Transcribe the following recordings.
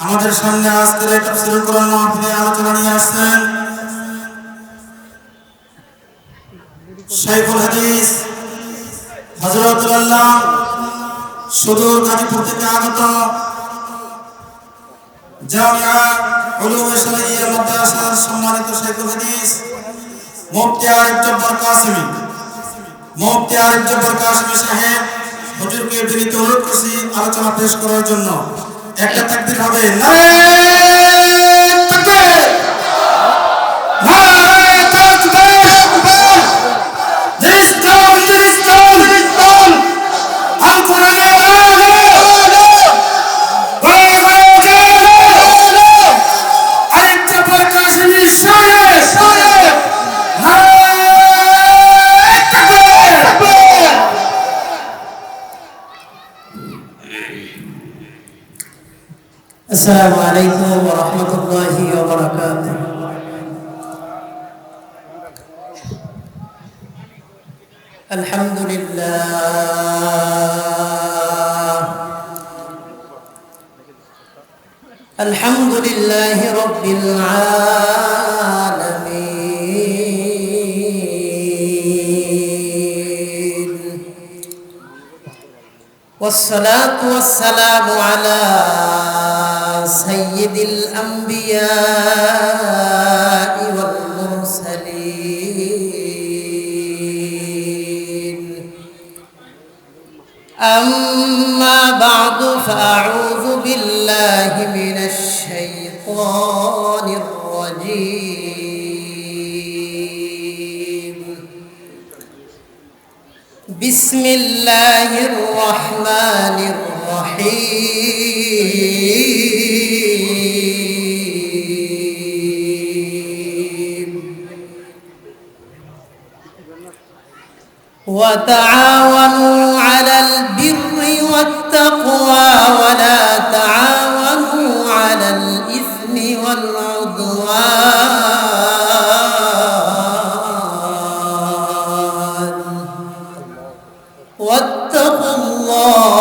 আমাদের সামনে আজকের এই তাফসীরুল কোরআন মাহফিলে আলোচনা নিয়ে আসছেন শাইখুল হাদিস হযরতুল আল্লাহ সুদূর গাজীপুর থেকে আগত জামিয়া উলুমে শরঈয়া মাদ্রাসার সম্মানিত শাইখুল হাদিস মুফতি আরিফ জব্বার কাসেমী সাহেব হুজুরকে বিনীত অনুরোধ করছি আলোচনা পেশ করার জন্য। একটা তাকবীর হবে, নারায়ে তাকবীর, নারায়ে তাকবীর, জিন্দাবাদ জিন্দাবাদ, আল কোরআনে আরিফ জব্বার কাসেমী সাহেব السلام عليكم ورحمة الله وبركاته. الحمد لله رب العالمين، والصلاة والسلام على سيد الأنبياء والمرسلين. أما بعد فأعوذ بالله من الشيطان الرجيم. بسم الله الرحمن الرحيم. وتعاونوا على البر والتقوى ولا تعاونوا على الإثم والعدوان واتقوا الله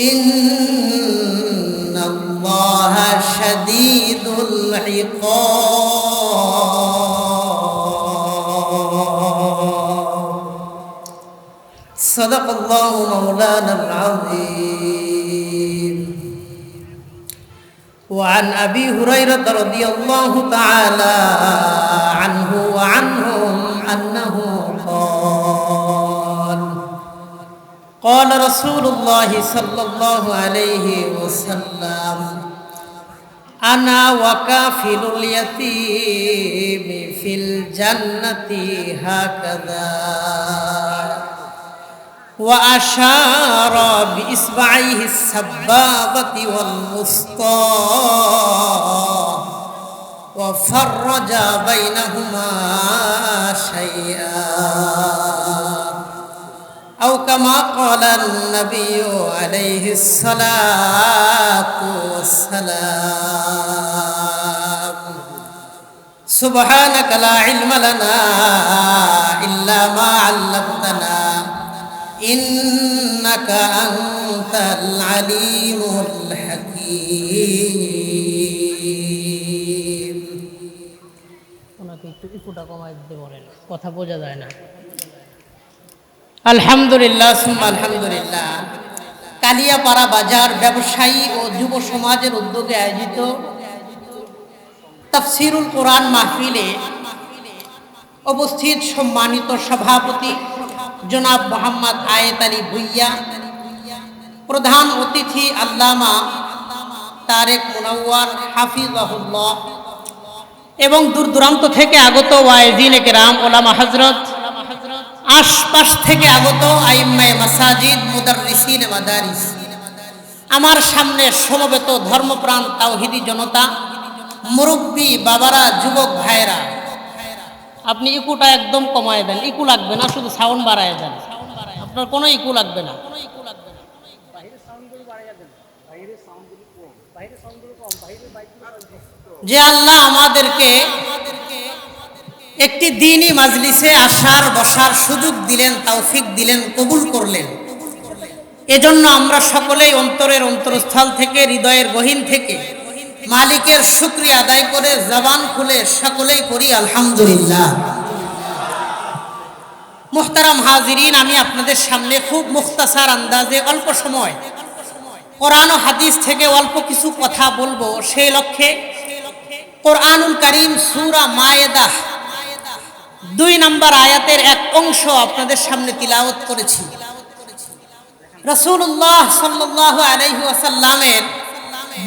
إن الله شديد العقاب. صدق الله مولانا العظيم. وعن أبي هريرة رضي الله تعالى عنه وعنهم أنه قال رسول الله صلى الله عليه وسلم: أنا وكافل اليتيم في الجنة هكذا، وأشار بإصبعيه السبابة والوسطى وفرج بينهما شيئا، أو كما قال النبي عليه الصلاة والسلام. سبحانك لا علم لنا إلا ما علمتنا إنك أنت العليم الحكيم. ওনাকে একটু ইকুটা কমাই দিতে বলেন, কথা বোঝা যায় না। আলহামদুলিল্লাহ সুম্মা আলহামদুলিল্লাহ। কালিয়াপাড়া বাজার ব্যবসায়ী ও যুব সমাজের উদ্যোগে আয়োজিত তাফসীরুল কোরআন মাহফিলে উপস্থিত সম্মানিত সভাপতি জনাব মোহাম্মদ আয়েত আলী ভুইয়া, প্রধান অতিথি আল্লামা তারেক মুনাওয়ার হাফিজাহুল্লাহ এবং দূর দূরান্ত থেকে আগত ওয়াইজিনে কেরাম, ওলামা হযরত, আশপাশ থেকে আগত আইম্মায়ে মাসাজিদ, মুদাররিসিনে মাদারিস, আমার সামনে সমবেত ধর্মপ্রাণ তাওহীদি জনতা, মুরব্বী বাবারা, যুবক ভাইরা, আপনি ইকুটা একদম কমায় দেন। ইকু লাগবে না, শুধু সাউন্ড বাড়ায় দেন। আপনার কোনো ইকু লাগবে না। যে আল্লাহ আমাদেরকে একটি দ্বীনি মাজলিসে আসার বসার সুযোগ দিলেন, তৌফিক দিলেন, কবুল করলেন, এজন্য আমরা সকলেই অন্তরের অন্তরস্থল থেকে, হৃদয়ের গহীন থেকে মালিকের শুকরিয়া আদায় করে জবান খুলে সকলেই করি আলহামদুলিল্লাহ। মুহতারাম হাজিরিন, আমি আপনাদের সামনে খুব মুখতাসার আন্দাজে অল্প সময় কোরআন ও হাদিস থেকে অল্প কিছু কথা বলবো। সেই লক্ষ্যে কোরআনুল কারীম সূরা মায়েদা 2 নম্বর আয়াতের এক অংশ আপনাদের সামনে তিলাওয়াত করেছি। রাসূলুল্লাহ সাল্লাল্লাহু আলাইহি ওয়াসাল্লামের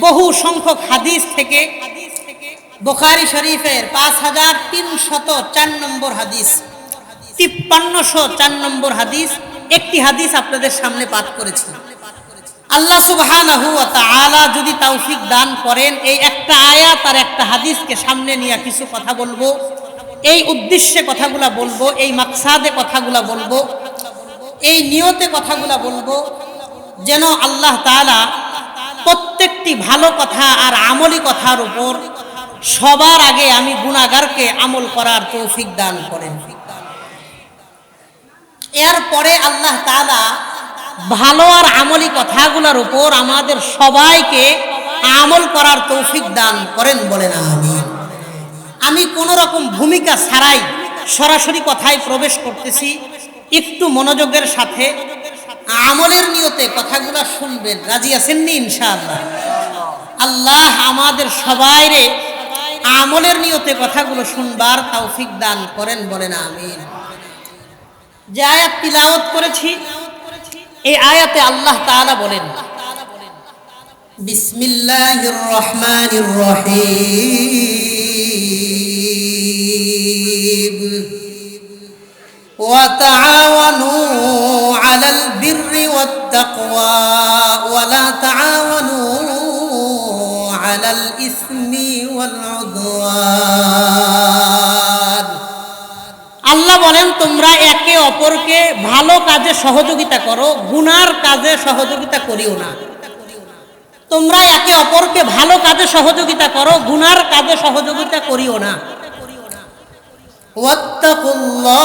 বহু সংখ্যক হাদিস থেকে বুখারী শরীফের 5304 নম্বর হাদিস, 5304 নম্বর হাদিস, একটি হাদিস আপনাদের সামনে পাঠ করেছি। আল্লাহ সুবহানাহু ওয়া তাআলা যদি তৌফিক দান করেন, এই একটা আয়াত আর একটা হাদিসকে সামনে নিয়ে কিছু কথা বলবো, এই উদ্দেশ্যে কথাগুলা বলবো, এই মাকসাদে কথাগুলা বলবো, এই নিয়তে কথাগুলা বলবো, যেন আল্লাহ তাআলা প্রত্যেকটি ভালো কথা আর আমলি কথার উপর সবার আগে আমি গুনাহগারকে আমল করার তৌফিক দান করেন। এরপরে আল্লাহ তাআলা ভালো আর আমলি কথাগুলোর উপর আমাদের সবাইকে আমল করার তৌফিক দান করেন, বলেন আমিন। আমি কোনো রকম ভূমিকা ছাড়াই সরাসরি কথায় প্রবেশ করতেছি, একটু মনোযোগের সাথে আমলের নিয়তে কথাগুলো শুনবেন। রাজি আছেন নি ইনশাআল্লাহ? আল্লাহ আমাদের সবাইরে আমলের নিয়তে কথাগুলো শুনবার তৌফিক দান করেন, বলেন আমিন। যে আয়াত তিলাওয়াত করেছি, এই আয়াতে আল্লাহ তাআলা বলেন, বিসমিল্লাহির রহমানির রহিম, ওয়া তাআওয়ানু আলাল বিররি ওয়াত তাকওয়া ওয়া লা তাআওয়ানু আলাল ইসমি ওয়াল উদওয়ান। আল্লাহ বলেন, তোমরা একে অপরকে ভালো কাজে সহযোগিতা করো, গুনার কাজে সহযোগিতা করিও না। তোমরা একে অপরকে ভালো কাজে সহযোগিতা করো, গুনার কাজে সহযোগিতা করিও না। ওয়াত্তাকুল্লাহ,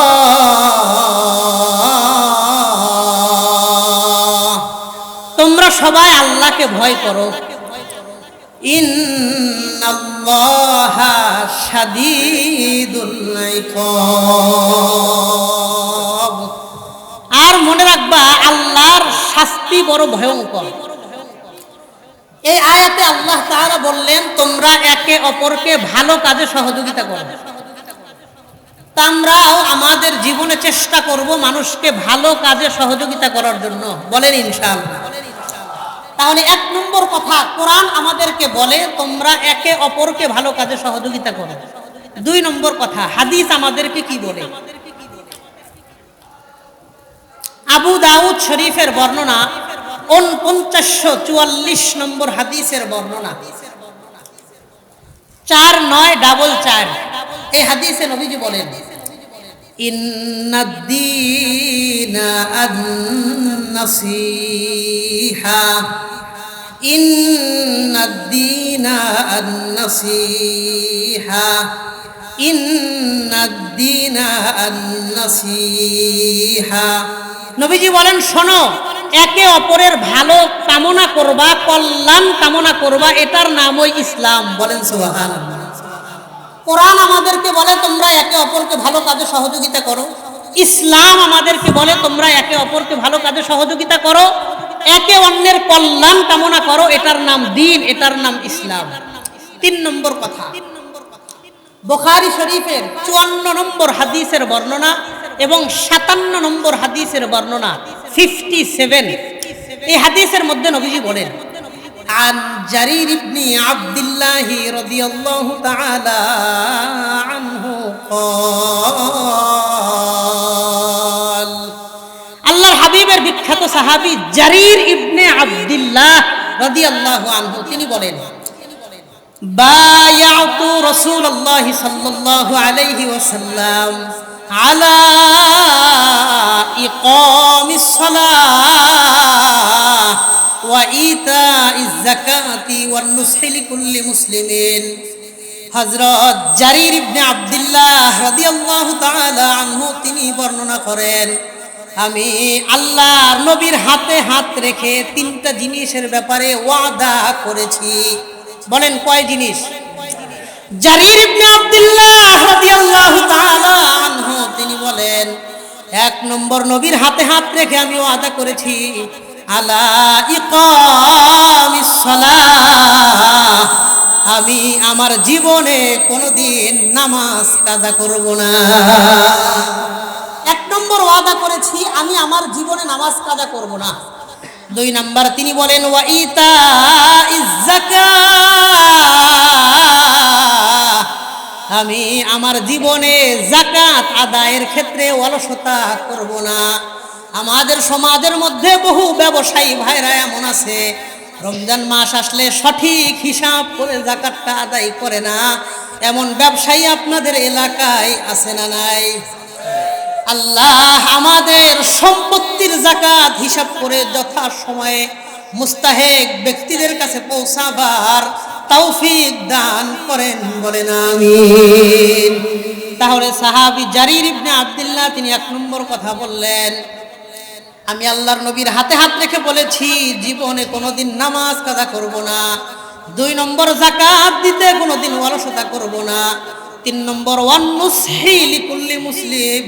তোমরা সবাই আল্লাহকে ভয় করো। ইন্নাল্লাহা শাদীদুল ইকাব, আর মনে রাখবা আল্লাহর শাস্তি বড় ভয়ঙ্কর। এই আয়াতে আল্লাহ তাআলা বললেন, তোমরা একে অপরকে ভালো কাজে সহযোগিতা করো। আমরাও আমাদের জীবনে চেষ্টা করব মানুষকে ভালো কাজে সহযোগিতা করার জন্য, বলেন ইনশাআল্লাহ। তাহলে 1 নম্বর কথা, কোরআন আমাদেরকে বলে তোমরা একে অপরকে ভালো কাজে সহযোগিতা করো। 2 নম্বর কথা, হাদিস আমাদেরকে কি বলে? আবু দাউদ শরীফের বর্ণনা 4944 নম্বর হাদিসের বর্ণনা, 4944। এই হাদিসে নবীজি বলেন, ইন্নাদ-দীনা আন-নাসীহা, ইন্নাদ-দীনা আন-নাসীহা, ইন্নাদ-দীনা আন-নাসীহা। নবীজি বলেন, শোনো, একে অপরের ভালো কামনা করবা, কল্যাণ কামনা করবা, এটার নামই ইসলাম, বলেন সুবহানাল্লাহ। কোরআন আমাদেরকে বলে তোমরা একে অপরকে ভালো কাজে সহযোগিতা করো, ইসলাম আমাদেরকে বলে তোমরা একে অপরকে ভালো কাজে সহযোগিতা করো, একে অন্যের কল্যাণ কামনা করো, এটার নাম দ্বীন, এটার নাম ইসলাম। 3 নম্বর কথা, বুখারী শরীফের 54 নম্বর হাদিসের বর্ণনা এবং 57 নম্বর হাদিসের বর্ণনা, 57। এই হাদিসের মধ্যে নবীজি বলেন, عن جرير بن عبد الله رضي الله تعالى عنه قال, আল্লাহর হাবিবের বিখ্যাত সাহাবী জারির ইবনে আব্দুল্লাহ রাদিয়াল্লাহু আনহু তিনি বলেন, বায়াতু রাসূলুল্লাহ সাল্লাল্লাহু আলাইহি ওয়াসাল্লাম আলা ইকামিস সালাহ ওয়া ইতাইজ যাকাতি ওয়ান নুসহি লিকুল্লি মুসলিমিন। হযরত জারির ইবনে আব্দুল্লাহ রাদিয়াল্লাহু তাআলা আনহু তিনি বর্ণনা করেন, আমি আল্লাহর নবীর হাতে হাত রেখে তিনটা জিনিসের ব্যাপারে ওয়াদা করেছি। বলেন কয় জিনিস? জারির ইবনে আব্দুল্লাহ রাদিয়াল্লাহু তাআলা আনহু তিনি বলেন, এক নম্বর, নবীর হাতে হাত রেখে আমি ওয়াদা করেছি আলা ইকামিস সালাহ, আমি আমার জীবনে কোনোদিন নামাজ কাজা করব না। এক নম্বর ওয়াদা করেছি আমি আমার জীবনে নামাজ কাজা করব না। দুই নাম্বার তিনি বলেন ওয়া ইতাইজ যাকাত, আমি আমার জীবনে যাকাত আদায়ের ক্ষেত্রে অলসতা করব না। আমাদের সমাজের মধ্যে বহু ব্যবসায়ী ভাইরা এমন আছে, রমজান মাস আসলে সঠিক হিসাব করে যাকাতটা আদায় করে না। এমন ব্যবসায়ী আপনাদের এলাকায় আছে না নাই? আল্লাহ আমাদের সম্পত্তির যাকাত হিসাব করে যথা সময়ে মুস্তাহেক ব্যক্তিদের কাছে পৌঁছাবার তৌফিক দান করেন, বলেন আমিন। তাহলে সাহাবী জারির ইবনে আব্দুল্লাহ তিনি এক নম্বর কথা বললেন, আমি আল্লাহর নবীর হাতে হাত রেখে বলেছি জীবনে কোনোদিন নামাজ কাজা করব না। দুই নম্বর, যাকাত দিতে কোনোদিন অলসতা করব না। তিন নম্বর, ওয়ান নুসহি লিকুল্লি মুসলিম,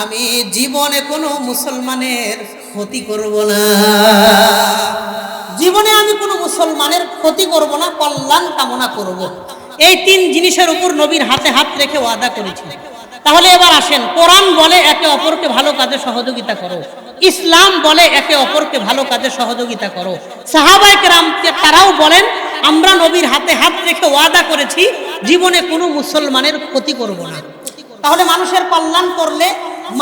আমি জীবনে কোনো মুসলমানের ক্ষতি করব না। জীবনে আমি কোনো মুসলমানের ক্ষতি করব না, কল্যাণ কামনা করব। এই তিন জিনিসের উপর নবীর হাতে হাত রেখে ওয়াদা করেছি। তাহলে এবার আসেন, কোরআন বলে একে অপরকে ভালো কাজে সহযোগিতা করো, ইসলাম বলে একে অপরকে ভালো কাজে সহযোগিতা করো। সাহাবায়ে কেরাম তারাও বলেন আমরা নবীর হাতে হাত রেখে ওয়াদা করেছি জীবনে কোনো মুসলমানের ক্ষতি করব না। তাহলে মানুষের কল্যাণ করলে,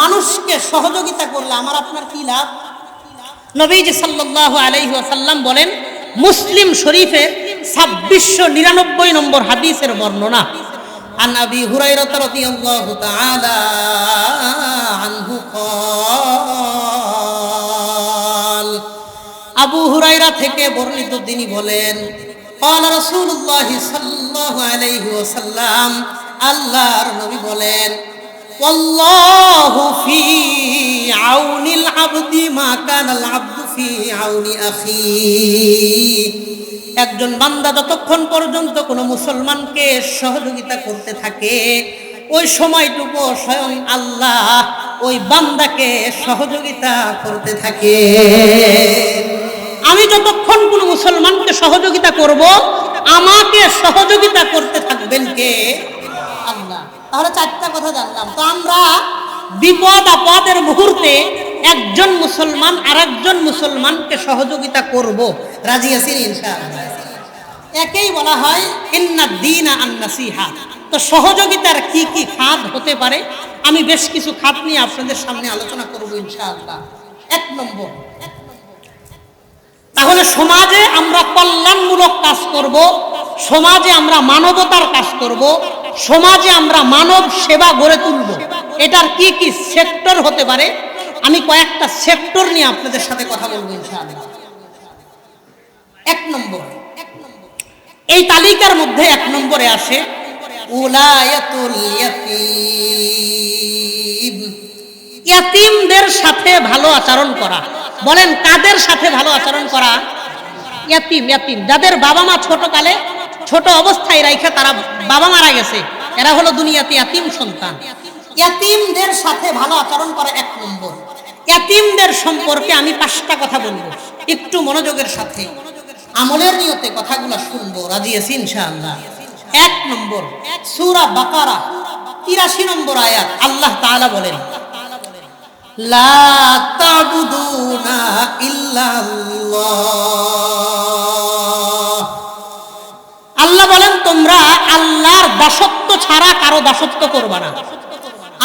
মানুষকে সহযোগিতা করলে আমার আপনার কি লাভ? নবীজি সাল্লাল্লাহু আলাইহি ওয়াসাল্লাম বলেন, মুসলিম শরীফের 2699 নম্বর হাদিসের বর্ণনা, আন আবি হুরায়রা রাদিয়াল্লাহু তাআলা আনহু ক্বাল, আবু হুরায়রা থেকে বর্ণিত তিনি বলেন, ক্বালা রাসূলুল্লাহ সাল্লাল্লাহু আলাইহি ওয়াসাল্লাম, আল্লাহর নবী বলেন, ওয়াল্লাহু ফি আউনিল আবদি মা কানাল আবদু ফি আউনি আখি, একজন বান্দা যতক্ষণ পর্যন্ত কোনো মুসলমানকে সহযোগিতা করতে থাকে ওই সময়টুকু স্বয়ং আল্লাহ ওই বান্দাকে সহযোগিতা করতে থাকে। আমি যতক্ষণ কোনো মুসলমানকে সহযোগিতা করব আমাকে সহযোগিতা করতে থাকবেন কে? আল্লাহ। তাহলে চারটা কথা জানলাম। তো আমরা বিপদ আপদের মুহূর্তে একজন মুসলমান আরেকজন মুসলমানকে সহযোগিতা করব, রাজি আছেন ইনশাআল্লাহ? একেই বলা হয় ইন্নাদ দীনা আন-নাসিহা। তো সহযোগিতার কি কি খাত হতে পারে আমি বেশ কিছু খাত নিয়ে আপনাদের সামনে আলোচনা করব ইনশাআল্লাহ। এক নম্বর, তাহলে সমাজে আমরা কল্যাণমূলক কাজ করব, সমাজে আমরা মানবতার কাজ করব, সমাজে আমরা মানব সেবা গড়ে তুলব। এটার কি কি সেক্টর হতে পারে আমি কয়েকটা সেক্টর নিয়ে আপনাদের সাথে কথা বলবো ইনশাআল্লাহ। এক নম্বর, এই তালিকার মধ্যে এক নম্বরে আসে উলায়াতুল ইয়াতীম, ইয়াতীমদের সাথে ভালো আচরণ করা। বলেন কাদের সাথে ভালো আচরণ করা? ইয়াতীম, ইয়াতীম যাদের বাবা মা ছোটকালে ছোট অবস্থায় রাইখা তারা বাবা মারা গেছে, এরা হলো দুনিয়াতে ইয়াতীম সন্তান। ইয়াতীমদের সাথে ভালো আচরণ করা এক নম্বর। ইয়াতীমদের সম্পর্কে আমি 5টা কথা বলবো, একটু মনোযোগের সাথে আমলের নিয়তে কথাগুলো শুনবো, রাজি আছি ইনশাআল্লাহ। এক নম্বর, সূরা বাকারা 83 নম্বর আয়াত, আল্লাহ তাআলা বলেন, লা তা'বুদুনা ইল্লাল্লাহ, আল্লাহ বলেন তোমরা আল্লাহর দাসত্ব ছাড়া কারো দাসত্ব করবা না।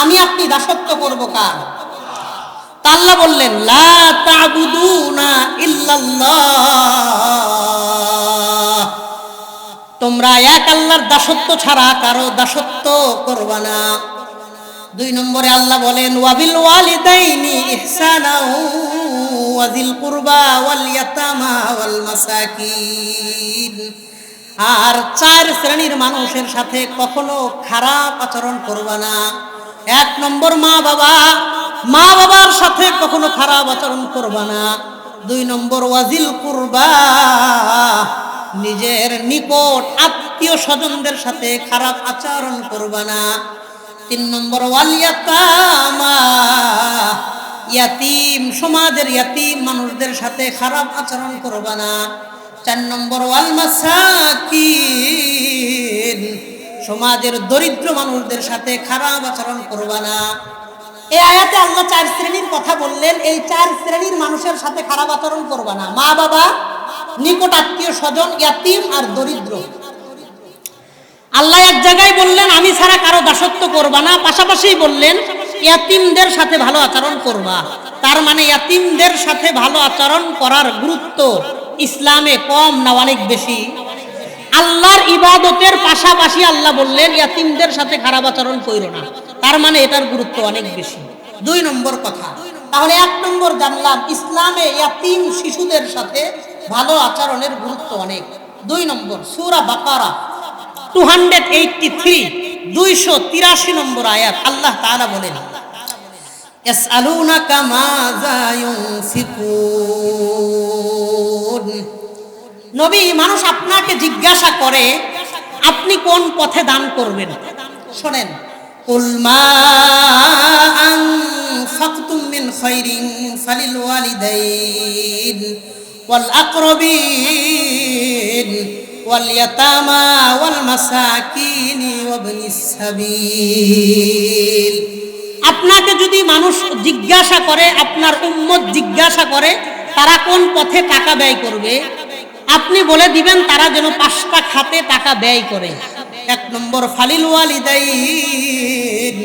আমি আপনি দাসত্ব করব কার? তা আল্লাহ বললেন লা তা'বুদুনা ইল্লাল্লাহ, তোমরা এক আল্লাহর দাসত্ব ছাড়া কারো দাসত্ব করবা না। 2 নম্বরে আল্লাহ বলেন ওয়াবিল ওয়ালিদাইনি ইহসানা ওয়াযিল কুরবা ওয়াল ইয়াতামা ওয়াল মাসাকিন, আর 4 শ্রেণীর মানুষের সাথে কখনো খারাপ আচরণ করবা না। 1 নম্বর মা বাবা, মা বাবার সাথে কখনো খারাপ আচরণ করবা না। 2 নম্বর ওয়াজিল কুরবা, নিজের নিকট আত্মীয় স্বজনদের সাথে খারাপ আচরণ করবা না। 3 নম্বর ওয়াল ইয়াতামা, ইয়াতিম সমাজের ইয়াতিম মানুষদের সাথে খারাপ আচরণ করবা না। 4 নম্বর ওয়াল মাসাকিন, সমাজের দরিদ্র মানুষদের সাথে খারাপ আচরণ করবা না। এই আয়াতে আল্লাহ 4 শ্রেণীর কথা বললেন। এই 4 শ্রেণীর মানুষের সাথে খারাপ আচরণ করবা না, মা বাবা, নিকট আত্মীয় স্বজন, ইয়াতিম আর দরিদ্র। আল্লাহ এক জায়গায় বললেন আমি ছাড়া কারো দাসত্ব করবা না, পাশাপাশি বললেন ইয়াতিমদের সাথে ভালো আচরণ করবা। তার মানে ইয়াতিমদের সাথে ভালো আচরণ করার গুরুত্ব ইসলামে কম না অনেক বেশি? আল্লাহর ইবাদতের পাশাপাশি আল্লাহ বললেন ইয়াতিমদের সাথে খারাপ আচরণ কইরো না, তার মানে এটার গুরুত্ব অনেক বেশি। 2 নম্বর কথা, তাহলে 1 নম্বর জানলাম ইসলামে ইয়াতিম শিশুদের সাথে ভালো আচরণের গুরুত্ব অনেক। 2 নম্বর সূরা বাকারা 283 283 নম্বর আয়াত, আল্লাহ তাআলা বলেন ইয়াসআলুনাকা মাযা ইউনফিকুন, নবী মানুষ আপনাকে জিজ্ঞাসা করে আপনি কোন পথে দান করবেন। শোনেন, কুল মা আনফাকতুম মিন খায়রিন ফালিল ওয়ালিদাইন ওয়াল আকরাবিন ওয়াল ইয়াতামা ওয়াল মাসাকিন ওয়াবনিস সাবিল। আপনাকে যদি মানুষ জিজ্ঞাসা করে, আপনার উম্মত জিজ্ঞাসা করে তারা কোন পথে টাকা ব্যয় করবে, আপনি বলে দিবেন তারা যেন 5টা খাতে টাকা ব্যয় করে। 1 নম্বর ফালিল ওয়ালিদাইন,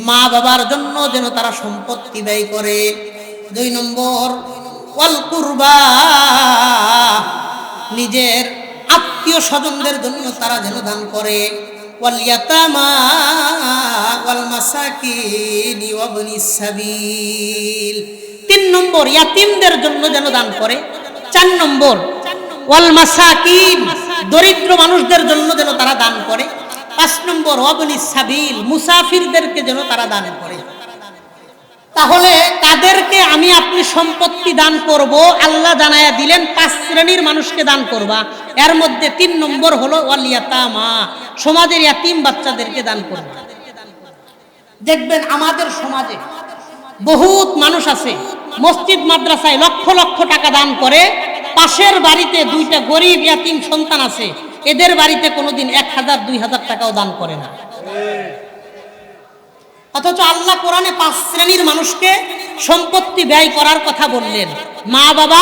মা বাবার জন্য যেন তারা সম্পত্তি ব্যয় করে। 2 নম্বর ওয়াল কুরবা, নিজের আত্মীয় স্বজনদের জন্য তারা যেন দান করে। ওয়াল ইয়াতামা ওয়াল মাসাকিন ওয়াবনিস সাবিল, 3 নম্বর ইয়াতিমদের জন্য যেন দান করে। 4 নম্বর ওয়াল মাসাকিন, দরিদ্র মানুষদের জন্য যেন তারা দান করে। 5 নম্বর ওয়াবনিস সাবিল, মুসাফিরদেরকে যেন তারা দান করে। তাহলে তাদেরকে আমি আপনি সম্পত্তি দান করব, আল্লাহ জানায়া দিলেন 5 শ্রেণীর মানুষকে দান করবা। এর মধ্যে 3 নম্বর হলো ওয়াল ইয়াতামা, সমাজের ইয়াতিম বাচ্চাদেরকে দান করবা। দেখবেন আমাদের সমাজে বহুত মানুষ আছে মসজিদ মাদ্রাসায় লক্ষ লক্ষ টাকা দান করে, পাশের বাড়িতে 2টা গরিব ইয়াতিম সন্তান আছে, এদের বাড়িতে কোনোদিন 1000 2000 টাকাও দান করে না। অথচ আল্লাহ কোরআনে 5 শ্রেণীর মানুষকে সম্পত্তি ব্যয় করার কথা বললেন, মা বাবা,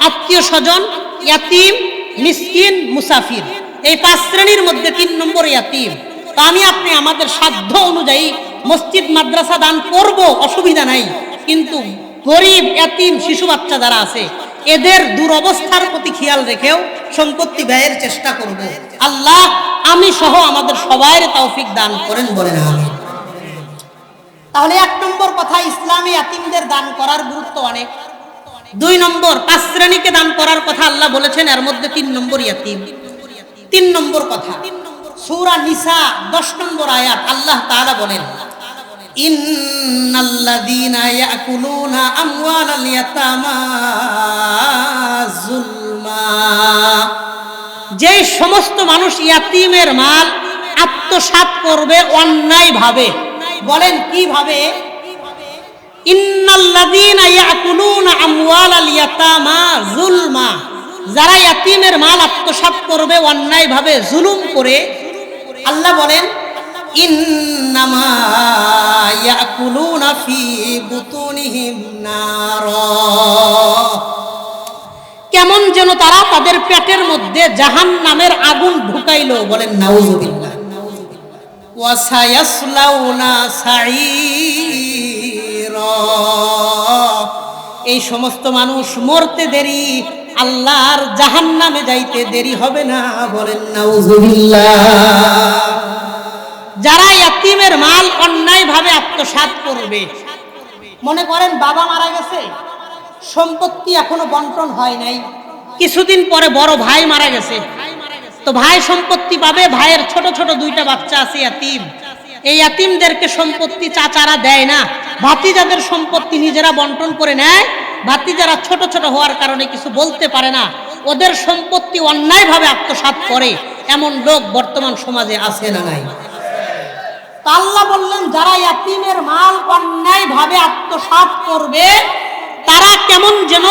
আত্মীয় স্বজন, ইয়াতিম, মিসকিন, মুসাফির। এই 5 শ্রেণীর মধ্যে 3 নম্বর ইয়াতিম। তো আমি আপনি আমাদের সাধ্য অনুযায়ী মসজিদ মাদ্রাসা দান করব, অসুবিধা নাই, কিন্তু গরিব ইয়াতিম শিশু বাচ্চা যারা আছে এদের দুরবস্থার প্রতি খেয়াল রেখেও সম্পত্তি ব্যয়ের চেষ্টা করব। আল্লাহ আমি সহ আমাদের সবার তৌফিক দান করেন, বলেন আমিন। তাহলে 1 নম্বর কথা, ইসলামে ইয়াতিমদের দান করার গুরুত্ব অনেক। 2 নম্বর 5 শ্রেণীকে দান করার কথা আল্লাহ বলেছেন, এর মধ্যে 3 নম্বর ইয়াতিম। 3 নম্বর কথা সূরা নিসা 10 নম্বর আয়াত, আল্লাহ তাআলা বলেন ইন্নাল্লাযীনা ইয়াকুলুনা আমওয়ালাল ইয়াতামা যুলমা, যে সমস্ত মানুষ ইয়াতিমের মাল আত্মসাৎ করবে অন্যায়ভাবে। বলেন কিভাবে? ইন্নাল্লাযীনা ইয়াকুলুনা আমওয়ালাল ইয়াতামা যুলমা, যারা ইয়াতিমের মাল আত্মসাৎ করবে অন্যায়ভাবে, জুলুম করে, আল্লাহ বলেন ইন্নামা ইয়াকুলুনা ফি বুতুনিহিম নার, কেমন যেন তারা তাদের পেটের মধ্যে জাহান্নামের আগুন ঢুকাইলো। বলেন নাউযুবিল্লাহ। ওয়া সায়াসলাউনা সাঈরা, এই সমস্ত মানুষ মরতে দেরি, আল্লাহর জাহান্নামে যাইতে দেরি হবে না। বলেন নাউযুবিল্লাহ। যারা ইয়াতিমের মাল অন্যায়ভাবে আত্মসাৎ করবে, মনে করেন বাবা মারা গেছে, সম্পত্তি এখনো বন্টন হয় নাই, কিছুদিন পরে বড় ভাই মারা গেছে, তো ভাই সম্পত্তি পাবে, ভাইয়ের ছোট ছোট 2টা বাচ্চা আছে ইয়াতিম, এই ইয়াতিমদেরকে সম্পত্তি চাচারা দেয় না, ভাতিজাদের সম্পত্তি নিজেরা বন্টন করে নেয়। ভাতিজারা ছোট ছোট হওয়ার কারণে কিছু বলতে পারে না, ওদের সম্পত্তি অন্যায়ভাবে আত্মসাৎ করে, এমন লোক বর্তমান সমাজে আছে না নাই? তা আল্লাহ বললেন, যারা ইয়াতিমের মাল অন্যায়ভাবে আত্মসাৎ করবে তারা কেমন যেন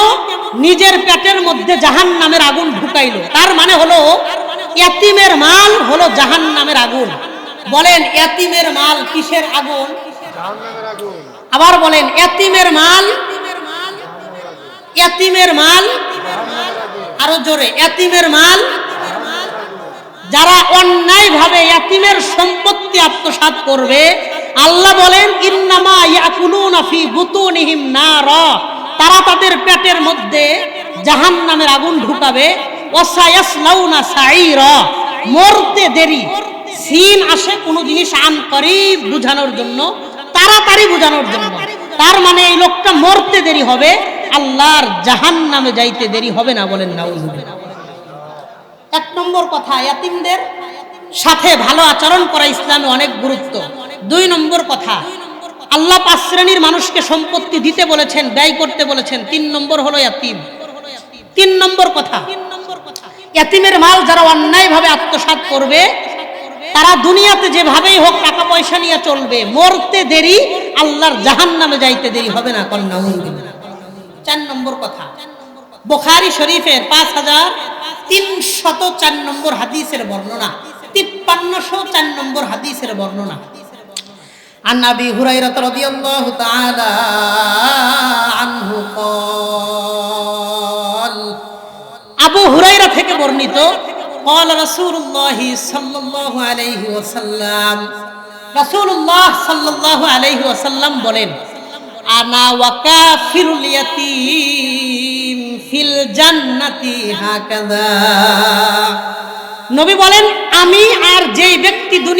নিজের পেটের মধ্যে জাহান্নামের আগুন ঢুকাইলো। তার মানে হলো ইয়াতিমের মাল হলো জাহান্নামের আগুন। বলেন ইয়াতিমের মাল কিসের আগুন? আবার বলেন ইয়াতিমের মাল, ইয়াতিমের মাল, আরো জোরে, ইয়াতিমের মাল। যারা অন্যায়ভাবে ইয়াতিমের সম্পত্তি আত্মসাৎ করবে, আল্লাহ বলেন ইন্নামা ইয়াকুলুনা ফি বুতুনিহিম নারা, তারা তাদের পেটের মধ্যে জাহান্নামের আগুন ঢুকাবে। ওয়াসায়াসলাউনা সাঈরা, মরতে দেরি। সিন আসে কোন জিনিস আন করিব বুঝানোর জন্য, তাড়াতাড়ি বুঝানোর জন্য। তার মানে এই লোকটা মরতে দেরি হবে, আল্লাহর জাহান্নামে যাইতে দেরি হবে না। বলেন নাউজুবিল্লাহ। এক নম্বর কথা, ইয়াতিমদের সাথে ভালো আচরণ করা ইসলামে অনেক গুরুত্ব। দুই নম্বর কথা, আল্লাহ 5 শ্রেণীর মানুষকে সম্পত্তি দিতে বলেছেন, ব্যয় করতে বলেছেন। 3 নম্বর হলো ইয়াতিম। 3 নম্বর কথা, ইয়াতিমের মাল যারা অন্যায়ভাবে আত্মসাৎ করবে তারা দুনিয়াতে যেভাবেই হোক টাকা পয়সা নিয়ে চলবে, মরতে দেরি, আল্লাহর জাহান্নামে যাইতে দেরি হবে না। কন্যা 4 নম্বর কথা, বুখারী শরীফের 5304 নম্বর হাদিসের বর্ণনা, 5304 নম্বর হাদিসের বর্ণনা। عن أبي هريرة رضي الله تعالى عنه قال, আবু হুরায়রা থেকে বর্ণিত, قال رسول الله صلى الله عليه وسلم, রাসূলুল্লাহ সাল্লাল্লাহু আলাইহি ওয়াসাল্লাম বলেন, আনা ওয়া কাফিরুল ইয়াতীম ফিল জান্নাতি হাকাযা। নবী বলেন, আমি আর যেই ব্যক্তি দুনিয়া